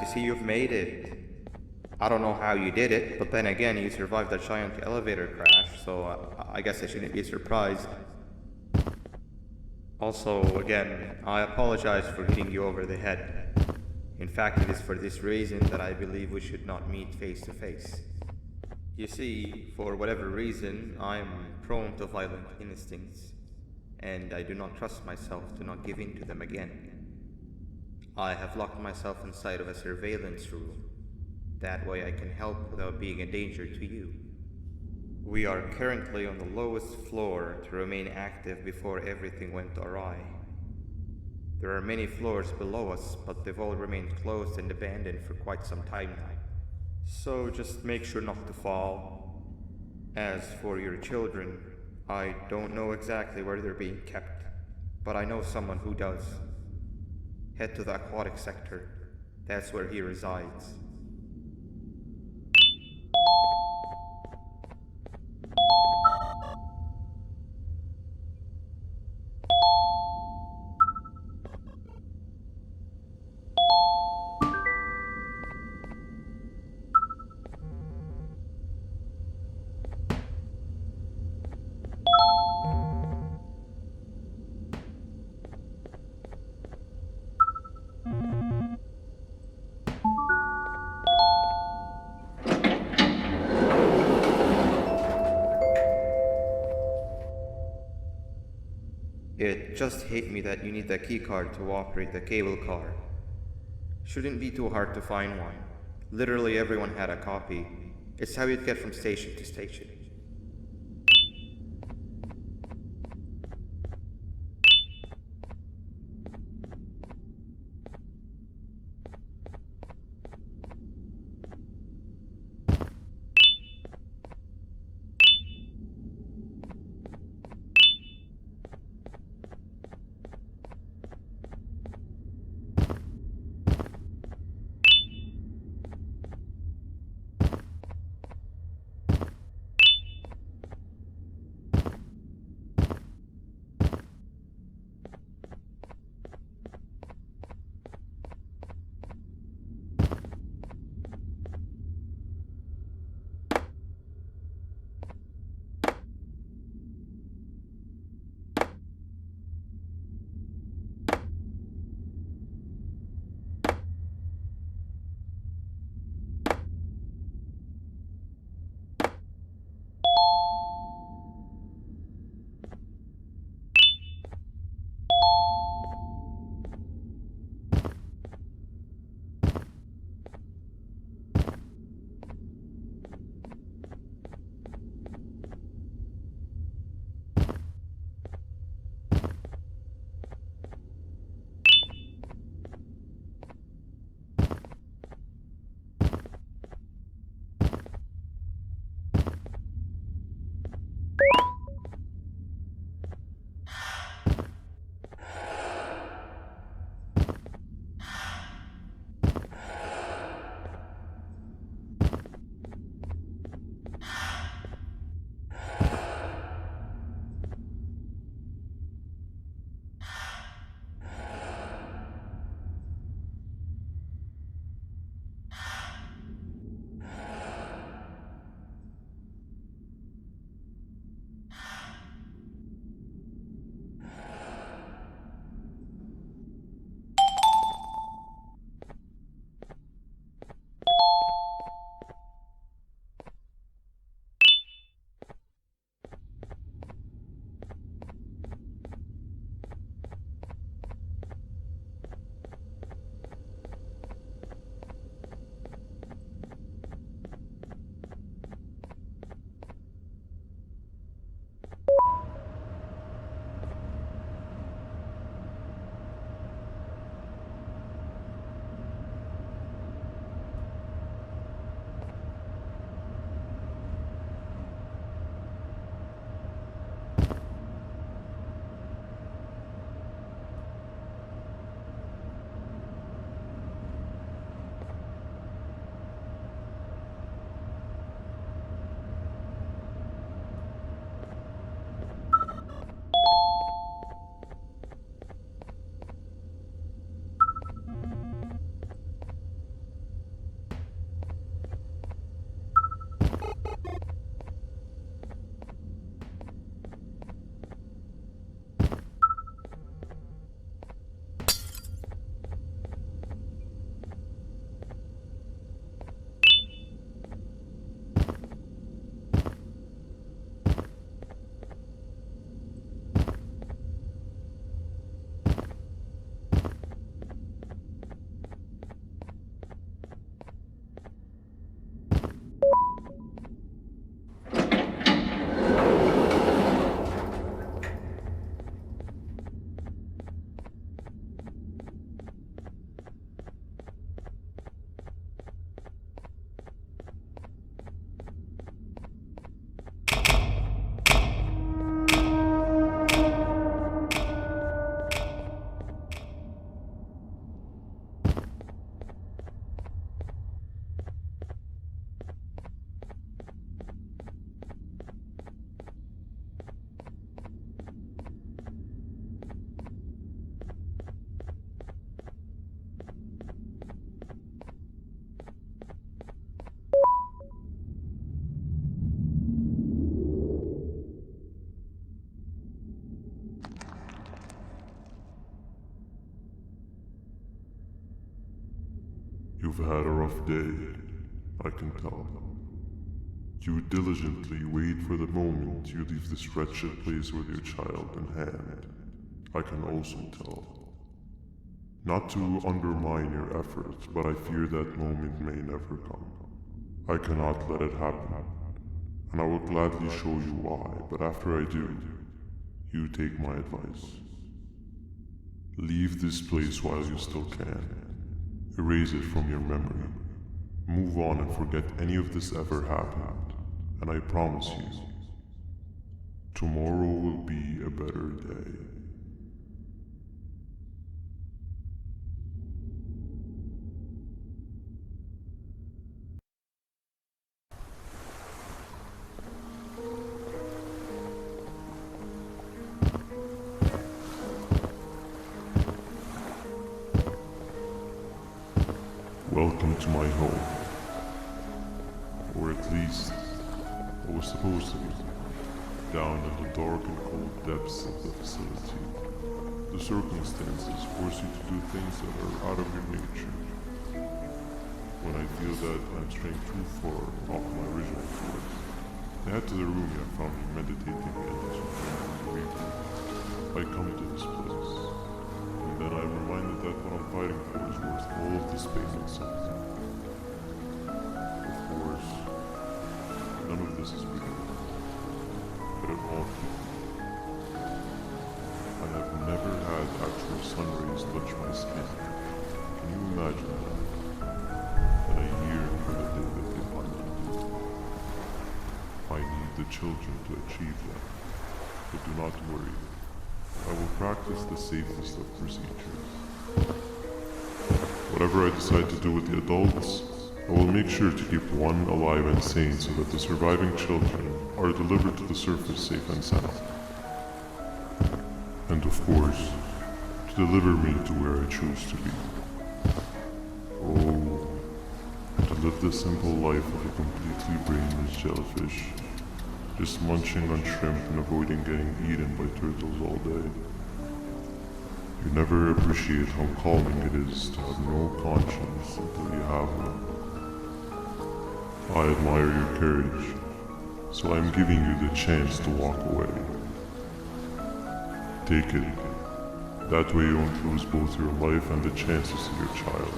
see you've made it. I don't know how you did it, but then again, you survived a giant elevator crash, so I guess I shouldn't be surprised. Also, again, I apologize for hitting you over the head. In fact, it is for this reason that I believe we should not meet face to face. You see, for whatever reason, I'm prone to violent instincts, and I do not trust myself to not give in to them again. I have locked myself inside of a surveillance room. That way I can help without being a danger to you. We are currently on the lowest floor to remain active before everything went awry. There are many floors below us, but they've all remained closed and abandoned for quite some time now. So just make sure not to fall. As for your children, I don't know exactly where they're being kept, but I know someone who does. Head to the aquatic sector. That's where he resides. It just hit me that you need the keycard to operate the cable car. Shouldn't be too hard to find one. Literally everyone had a copy. It's how you'd get from station to station. You've had a rough day, I can tell. You diligently wait for the moment you leave this wretched place with your child in hand, I can also tell. Not to undermine your efforts, but I fear that moment may never come. I cannot let it happen, and I will gladly show you why, but after I do, you take my advice. Leave this place while you still can. Erase it from your memory. Move on and forget any of this ever happened, and I promise you, tomorrow will be a better day. Welcome to my home. Or at least, I was supposed to be. Down in the dark and cold depths of the facility. The circumstances force you to do things that are out of your nature. When I feel that I'm straying too far off my original course, I head to the room I found me meditating in. I come to this place. Then I'm reminded that what I'm fighting for is worth all of this pain and suffering. Of course, none of this is real, but it all feels. I have never had actual sun rays touch my skin. Can you imagine that? And I yearn for the day that they finally do. I need the children to achieve that, but do not worry. I will practice the safest of procedures. Whatever I decide to do with the adults, I will make sure to keep one alive and sane so that the surviving children are delivered to the surface safe and sound. And of course, to deliver me to where I choose to be. Oh, to live the simple life of a completely brainless jellyfish. Just munching on shrimp and avoiding getting eaten by turtles all day. You never appreciate how calming it is to have no conscience until you have one. I admire your courage, so I am giving you the chance to walk away. Take it. That way you won't lose both your life and the chances of your child.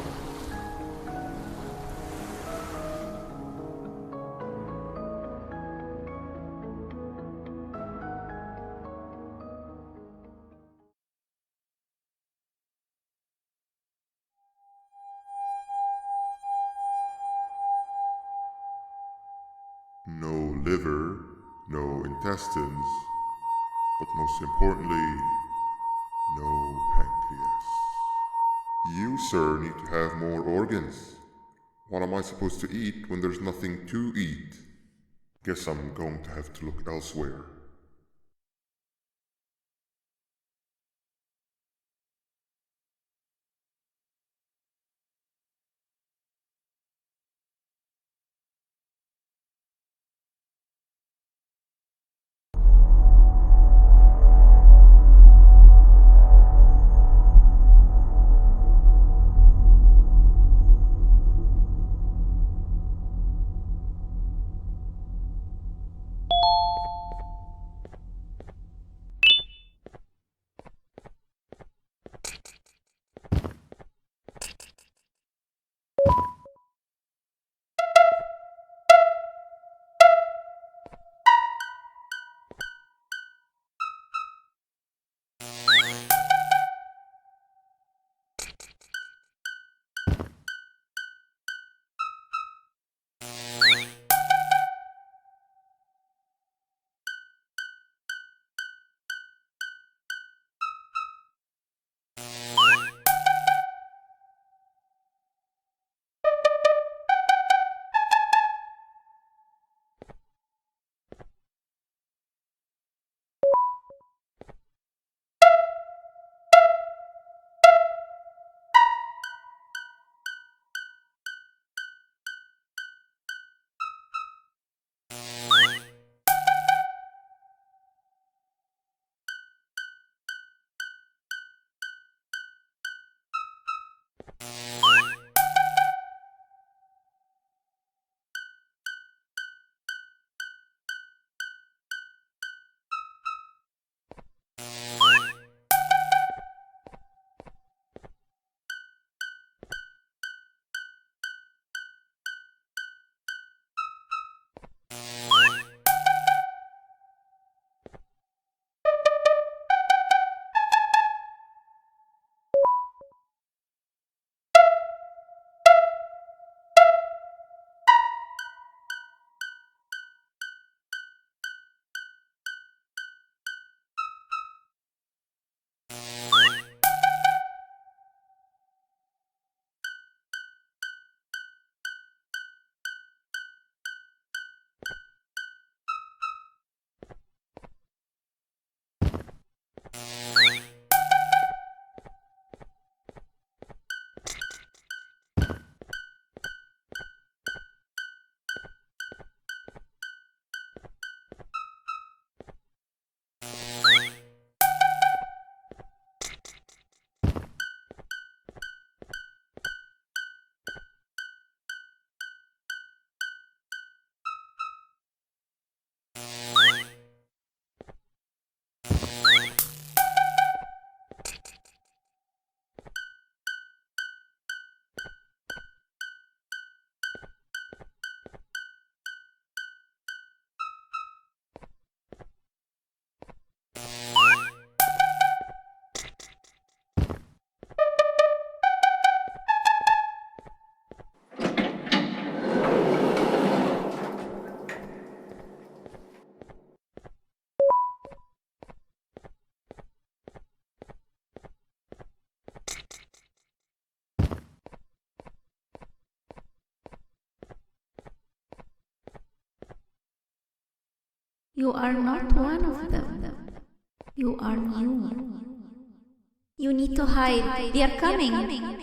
No liver, no intestines, but most importantly, no pancreas. You, sir, need to have more organs. What am I supposed to eat when there's nothing to eat? Guess I'm going to have to look elsewhere. You are not one of them. You are new. You need to hide. They are coming.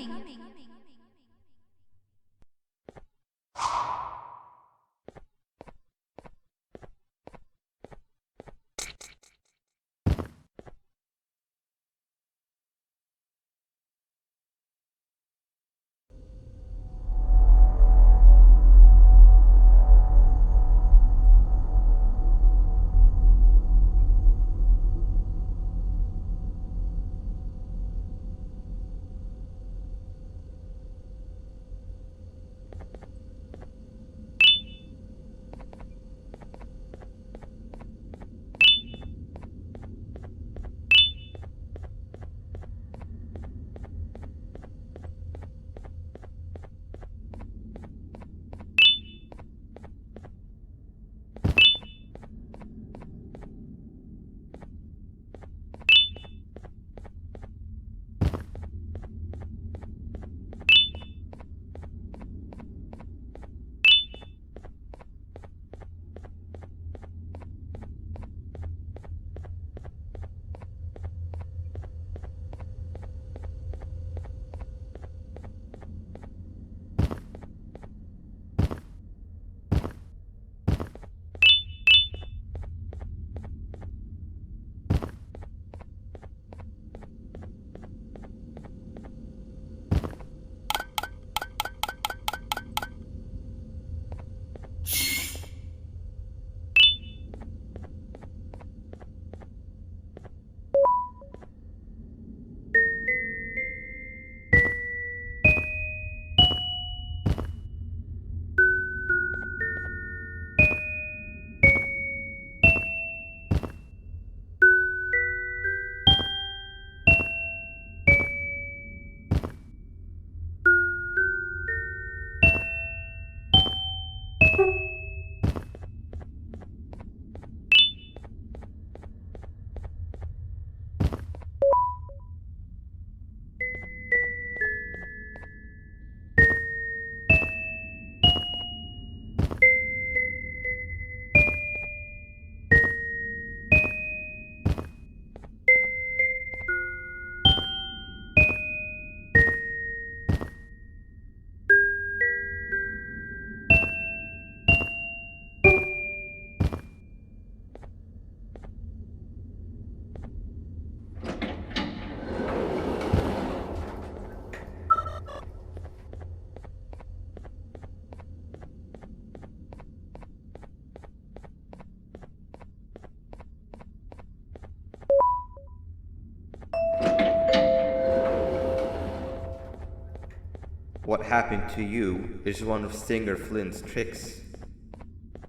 What happened to you is one of Stinger Flynn's tricks.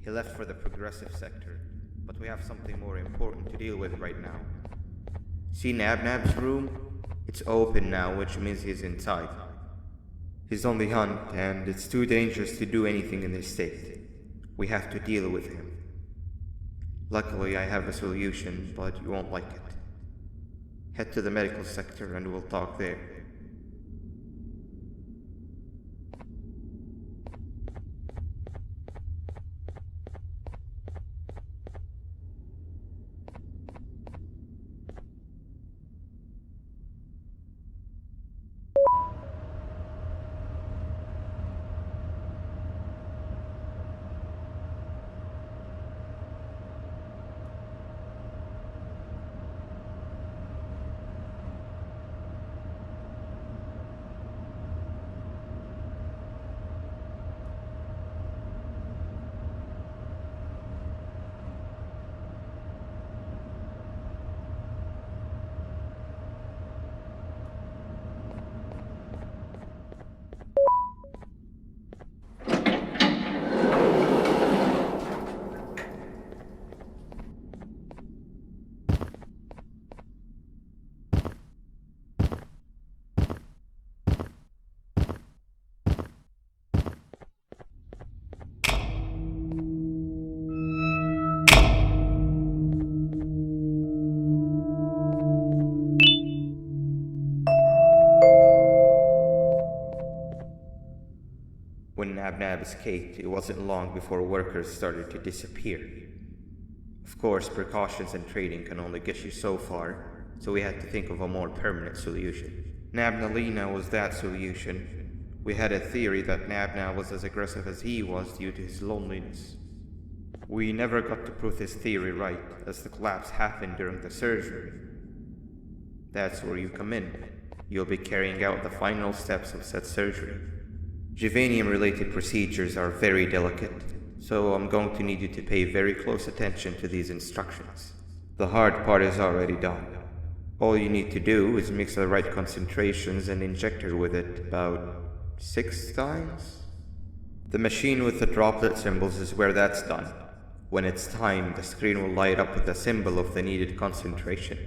He left for the progressive sector, but we have something more important to deal with right now. See Nabnab's room? It's open now, which means he's inside. He's on the hunt, and it's too dangerous to do anything in this state. We have to deal with him. Luckily, I have a solution, but you won't like it. Head to the medical sector and we'll talk there. When Nabnab escaped, it wasn't long before workers started to disappear. Of course, precautions and trading can only get you so far, so we had to think of a more permanent solution. Nabnalina was that solution. We had a theory that Nabna was as aggressive as he was due to his loneliness. We never got to prove this theory right, as the collapse happened during the surgery. That's where you come in. You'll be carrying out the final steps of said surgery. Givanium-related procedures are very delicate, so I'm going to need you to pay very close attention to these instructions. The hard part is already done. All you need to do is mix the right concentrations and inject her with it about 6 times. The machine with the droplet symbols is where that's done. When it's time, the screen will light up with the symbol of the needed concentration.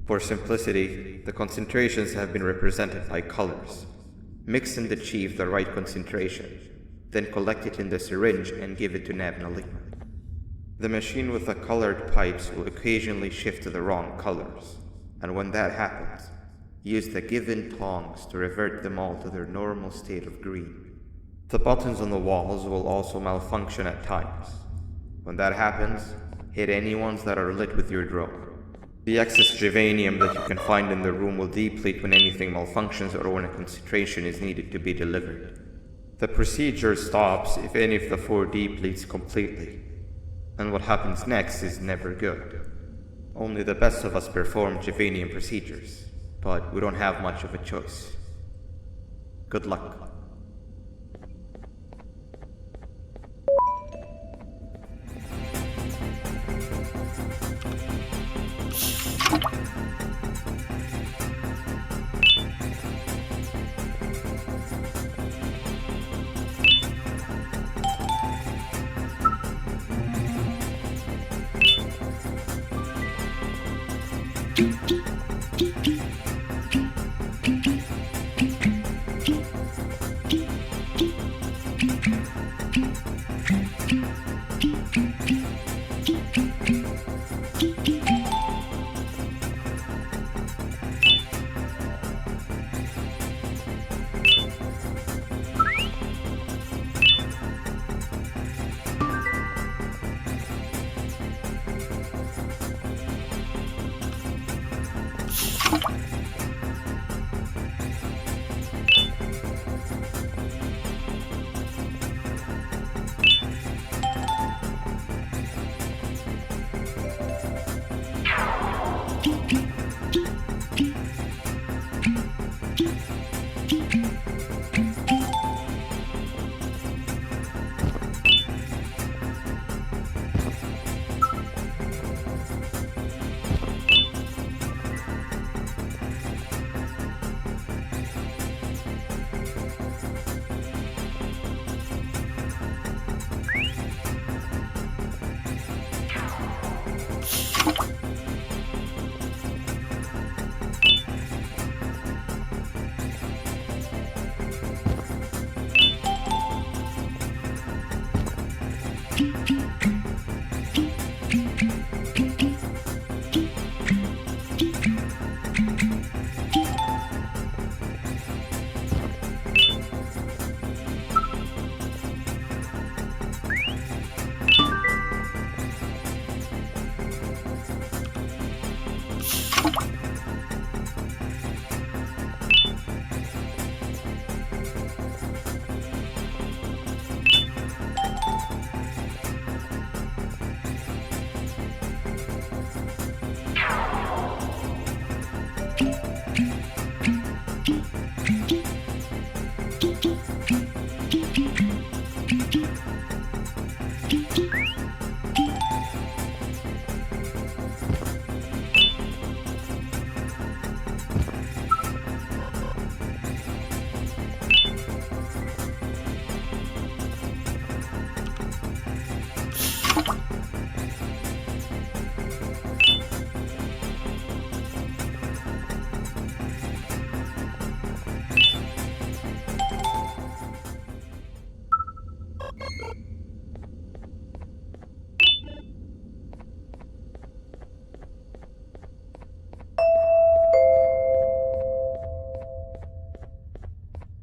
For simplicity, the concentrations have been represented by colors. Mix and achieve the right concentration, then collect it in the syringe and give it to Nabnalina. The machine with the colored pipes will occasionally shift to the wrong colors, and when that happens, use the given tongs to revert them all to their normal state of green. The buttons on the walls will also malfunction at times. When that happens, hit any ones that are lit with your drone. The excess Givanium that you can find in the room will deplete when anything malfunctions or when a concentration is needed to be delivered. The procedure stops if any of the 4 depletes completely, and what happens next is never good. Only the best of us perform Givanium procedures, but we don't have much of a choice. Good luck.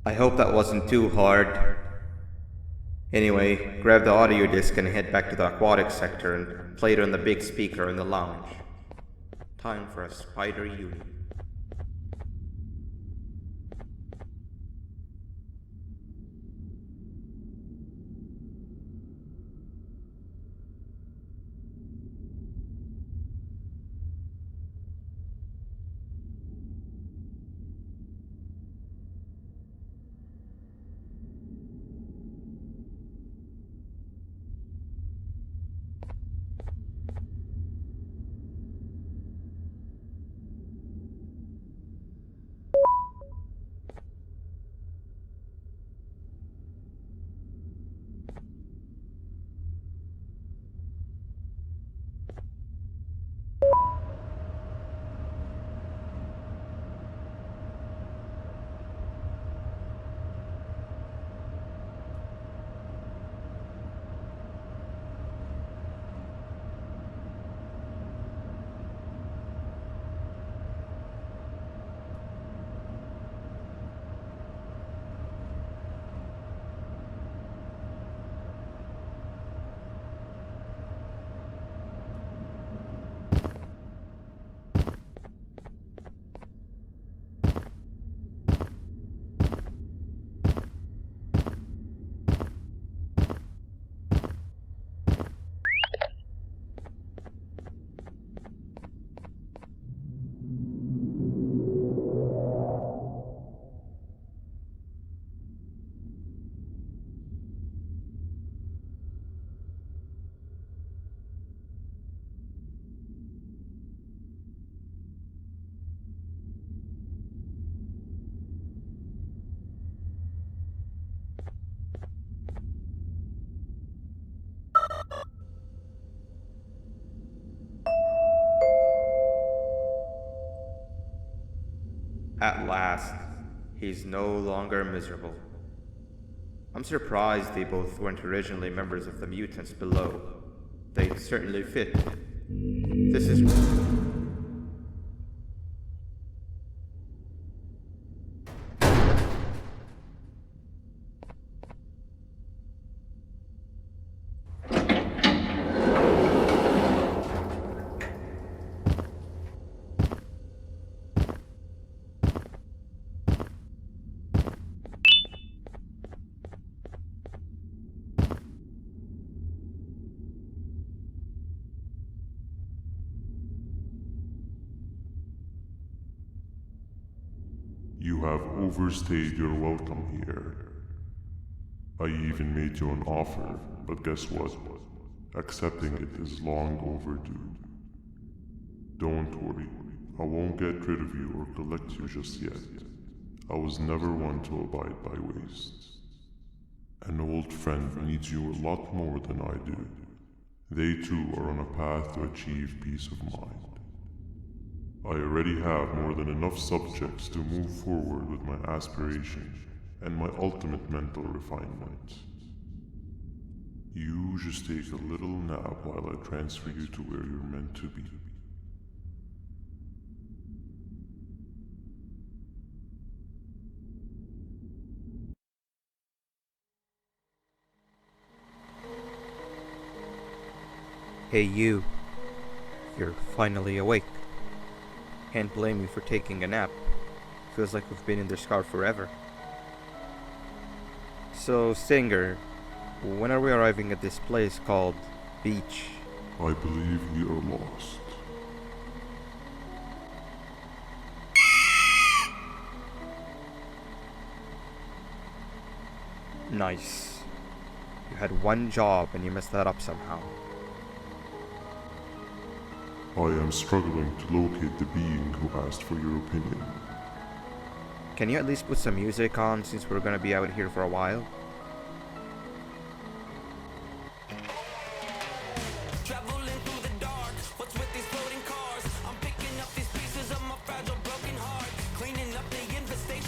I hope that wasn't too hard. Anyway, grab the audio disc and head back to the aquatic sector and play it on the big speaker in the lounge. Time for a spider union. At last, he's no longer miserable. I'm surprised they both weren't originally members of the mutants below. They'd certainly fit. This is... You have overstayed your welcome here. I even made you an offer, but guess what? Accepting it is long overdue. Don't worry, I won't get rid of you or collect you just yet. I was never one to abide by waste. An old friend needs you a lot more than I do. They too are on a path to achieve peace of mind. I already have more than enough subjects to move forward with my aspiration and my ultimate mental refinement. You just take a little nap while I transfer you to where you're meant to be. Hey you. You're finally awake. Can't blame you for taking a nap. Feels like we've been in this car forever. So, Stinger, when are we arriving at this place called Beach? I believe we are lost. Nice. You had one job and you messed that up somehow. I am struggling to locate the being who asked for your opinion. Can you at least put some music on since we're gonna be out here for a while?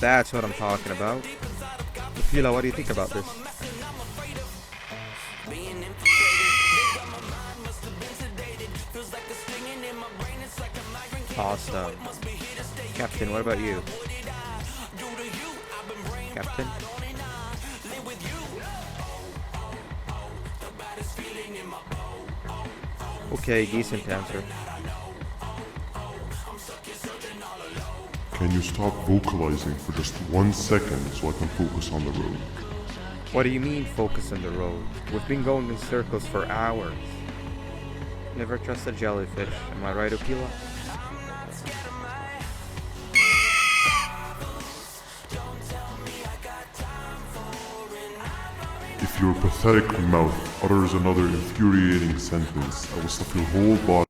That's what I'm talking about. Fila, what do you think about this? Awesome. Captain, what about you? Captain? Okay, decent answer. Can you stop vocalizing for just 1 second so I can focus on the road? What do you mean focus on the road? We've been going in circles for hours. Never trust a jellyfish, am I right, Okila? If your pathetic mouth utters another infuriating sentence, I will stuff your whole body.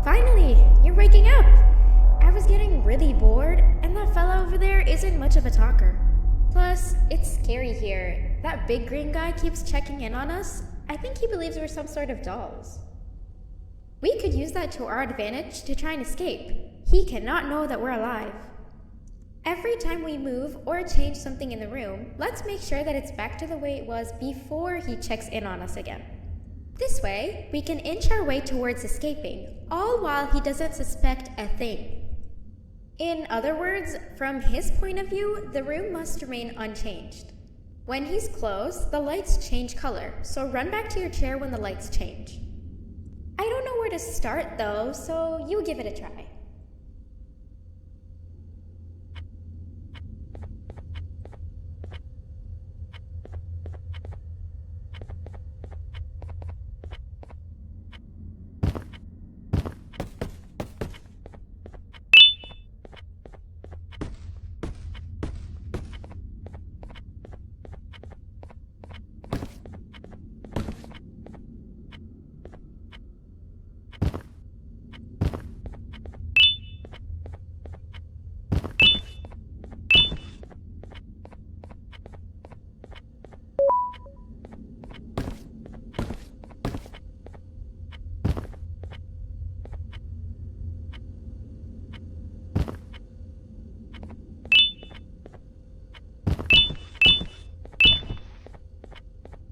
Finally, you're waking up! I was getting really bored, and that fella over there isn't much of a talker. Plus, it's scary here. That big green guy keeps checking in on us. I think he believes we're some sort of dolls. We could use that to our advantage to try and escape. He cannot know that we're alive. Every time we move or change something in the room, let's make sure that it's back to the way it was before he checks in on us again. This way, we can inch our way towards escaping, all while he doesn't suspect a thing. In other words, from his point of view, the room must remain unchanged. When he's close, the lights change color, so run back to your chair when the lights change. I don't know where to start though, so you give it a try.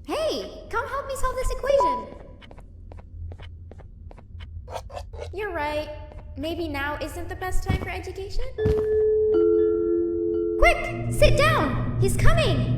Hey, come help me solve this equation. You're right. Maybe now isn't the best time for education? Quick, sit down. He's coming.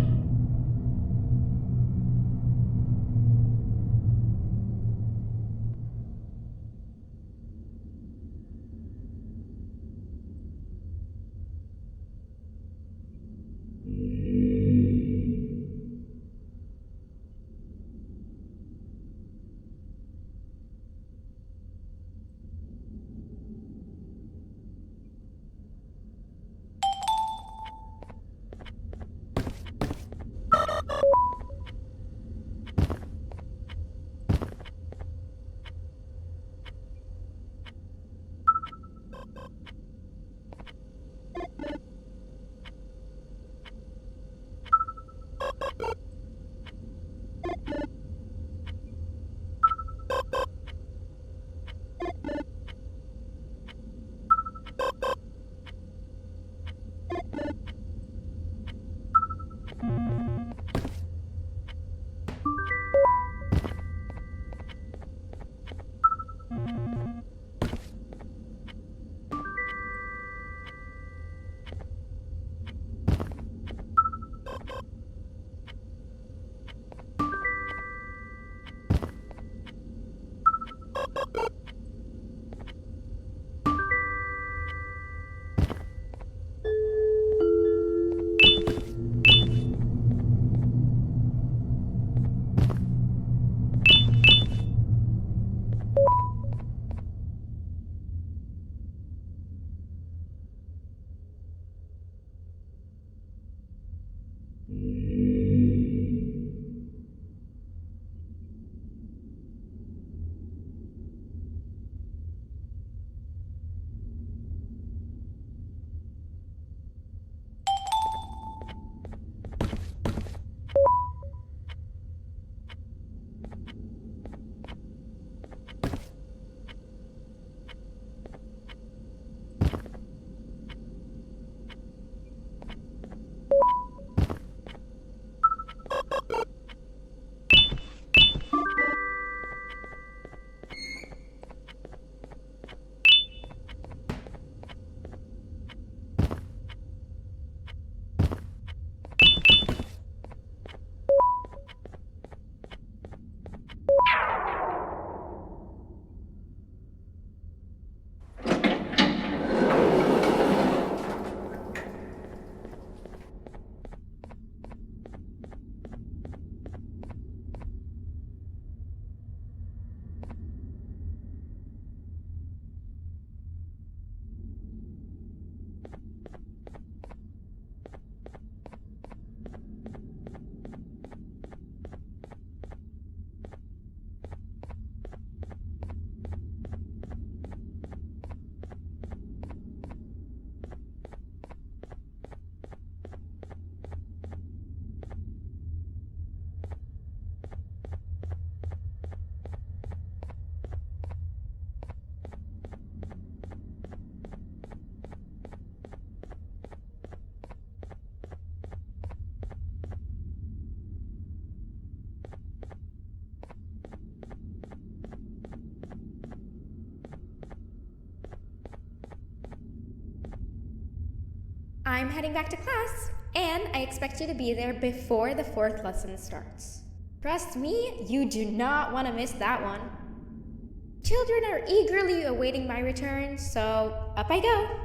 I'm heading back to class. And I expect you to be there before the 4th lesson starts. Trust me, you do not want to miss that one. Children are eagerly awaiting my return, so up I go.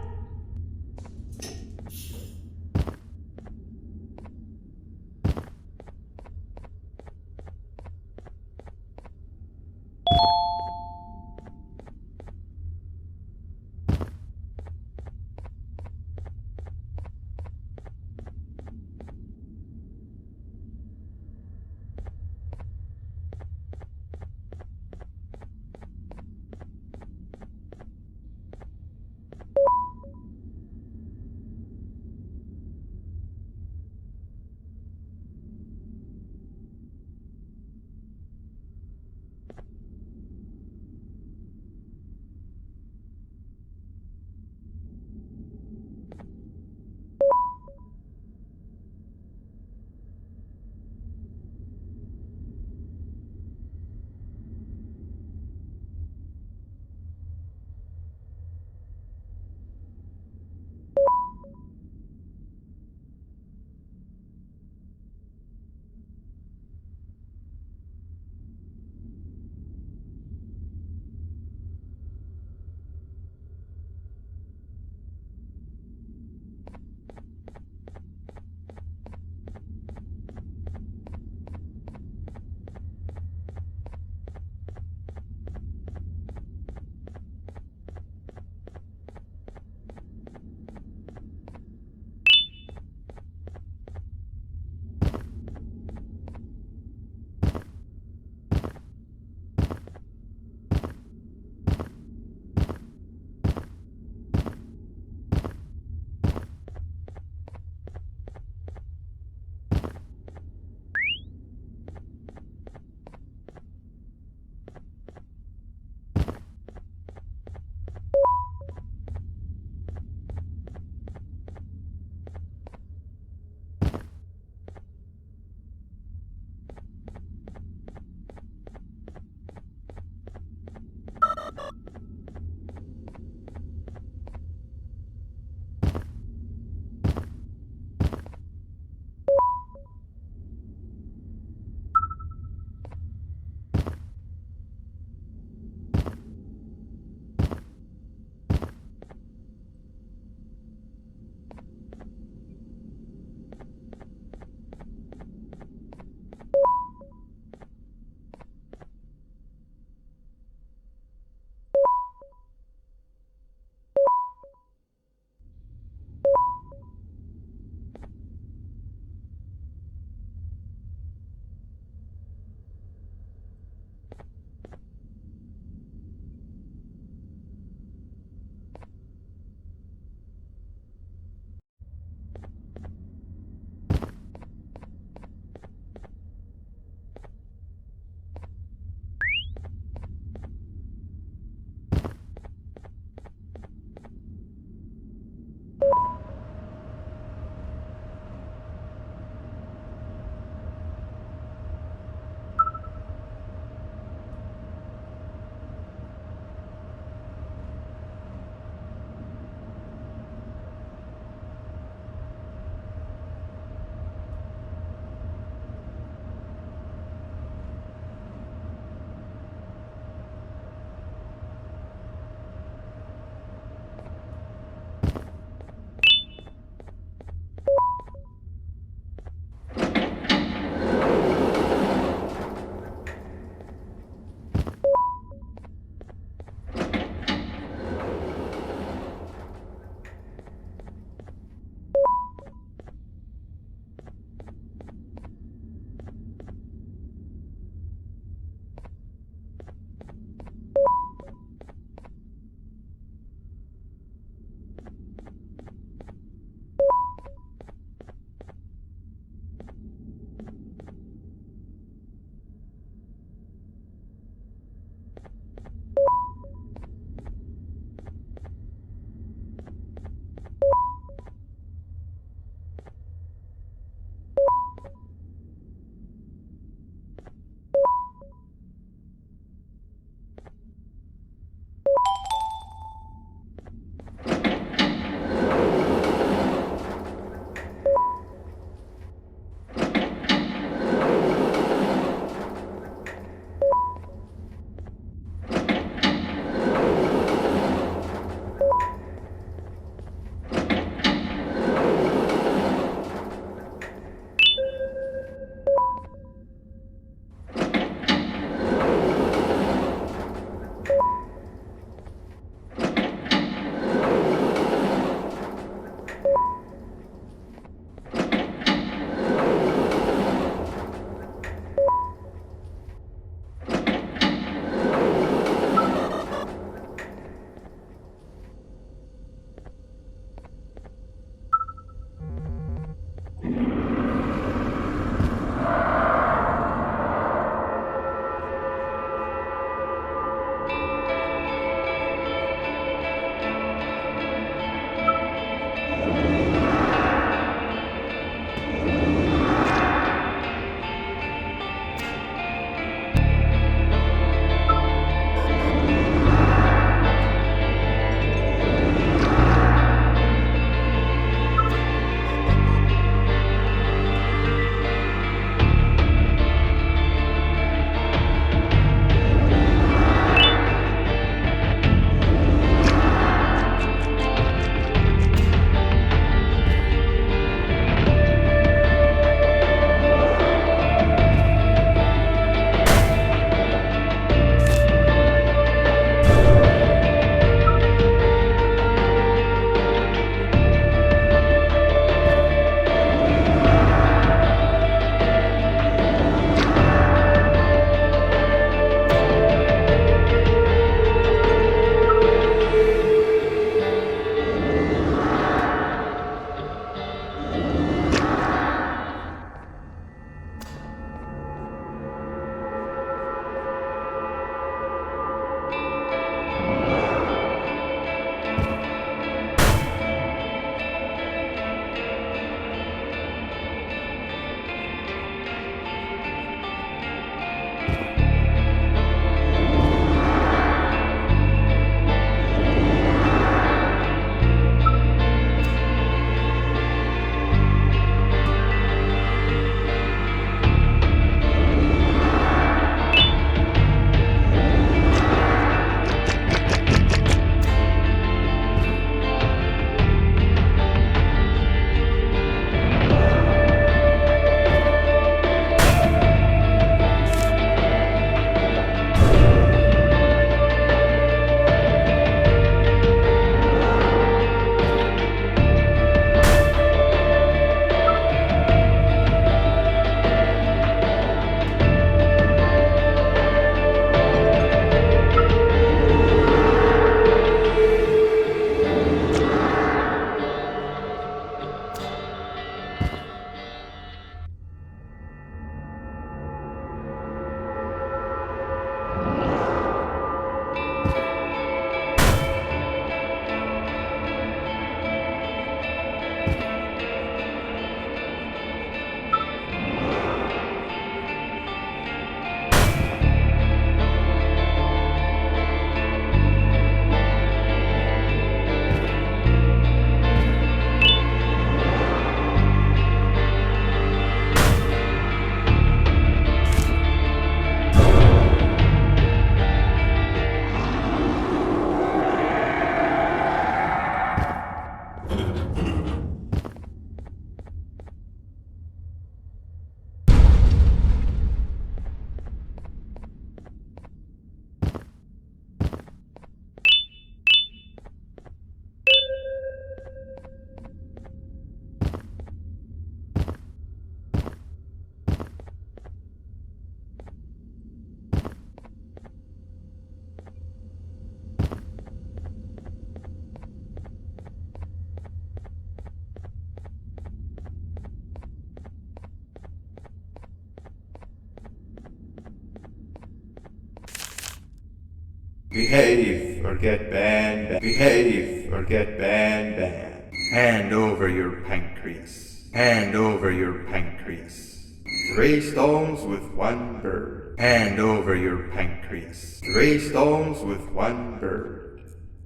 Behave or get banned. Behave or get banned. Hand over your pancreas. Hand over your pancreas. 3 stones with 1 bird. Hand over your pancreas. 3 stones with 1 bird.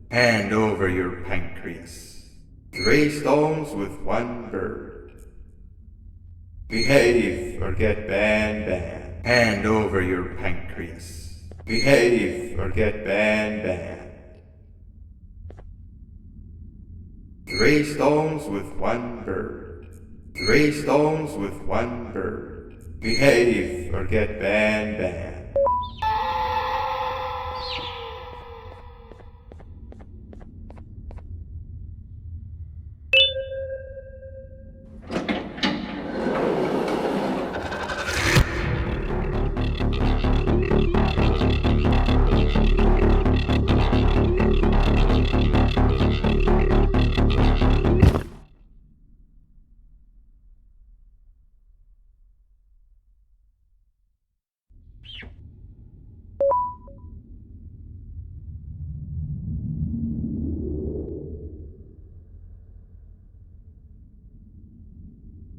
Hand over your pancreas. 3 stones with 1 bird. Behave or get banned. Hand over your pancreas. Behave or get banned. 3 stones with 1 bird. 3 stones with 1 bird. Behave or get banned.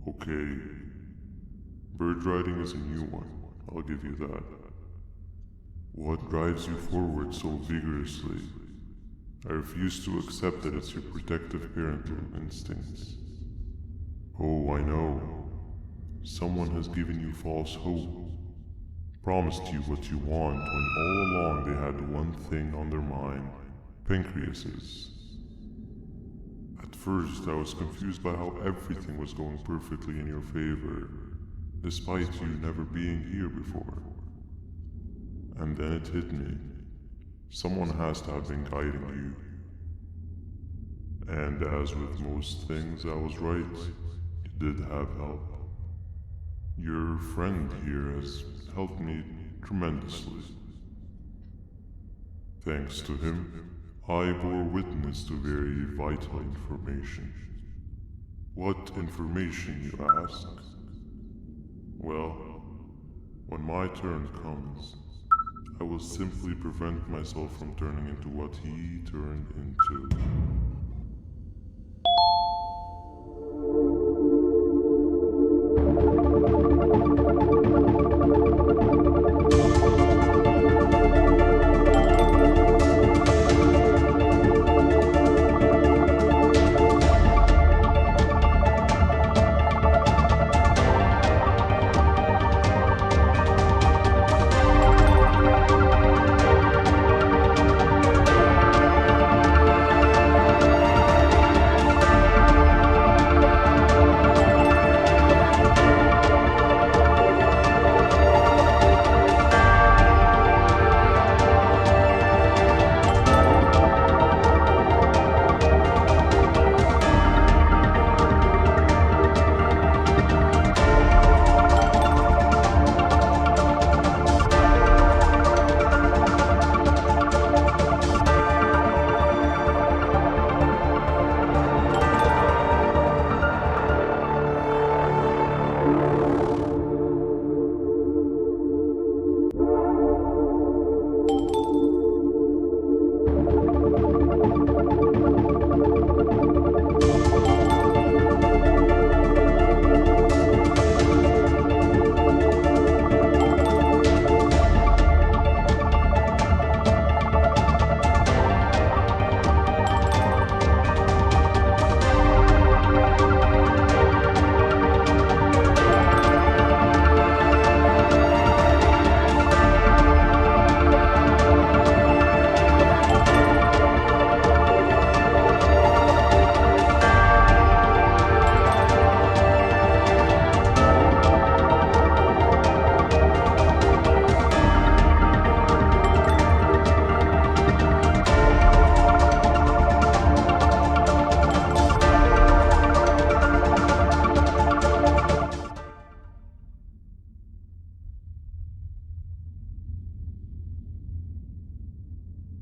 Okay, bird riding is a new one, I'll give you that. What drives you forward so vigorously? I refuse to accept that it's your protective parental instincts. Oh, I know. Someone has given you false hope. Promised you what you want when all along they had one thing on their mind. Pancreases. At first I was confused by how everything was going perfectly in your favor, despite you never being here before. And then it hit me. Someone has to have been guiding you. And as with most things, I was right. You did have help. Your friend here has helped me tremendously. Thanks to him, I bore witness to very vital information. What information, you ask? Well, when my turn comes, I will simply prevent myself from turning into what he turned into.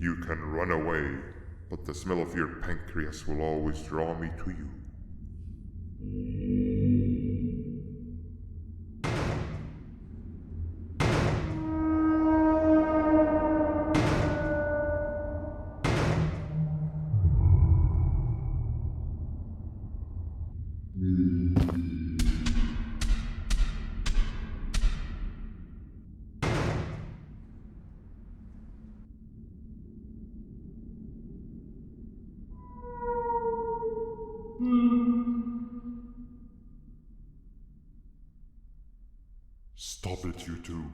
You can run away, but the smell of your pancreas will always draw me to you. Stop it, you two.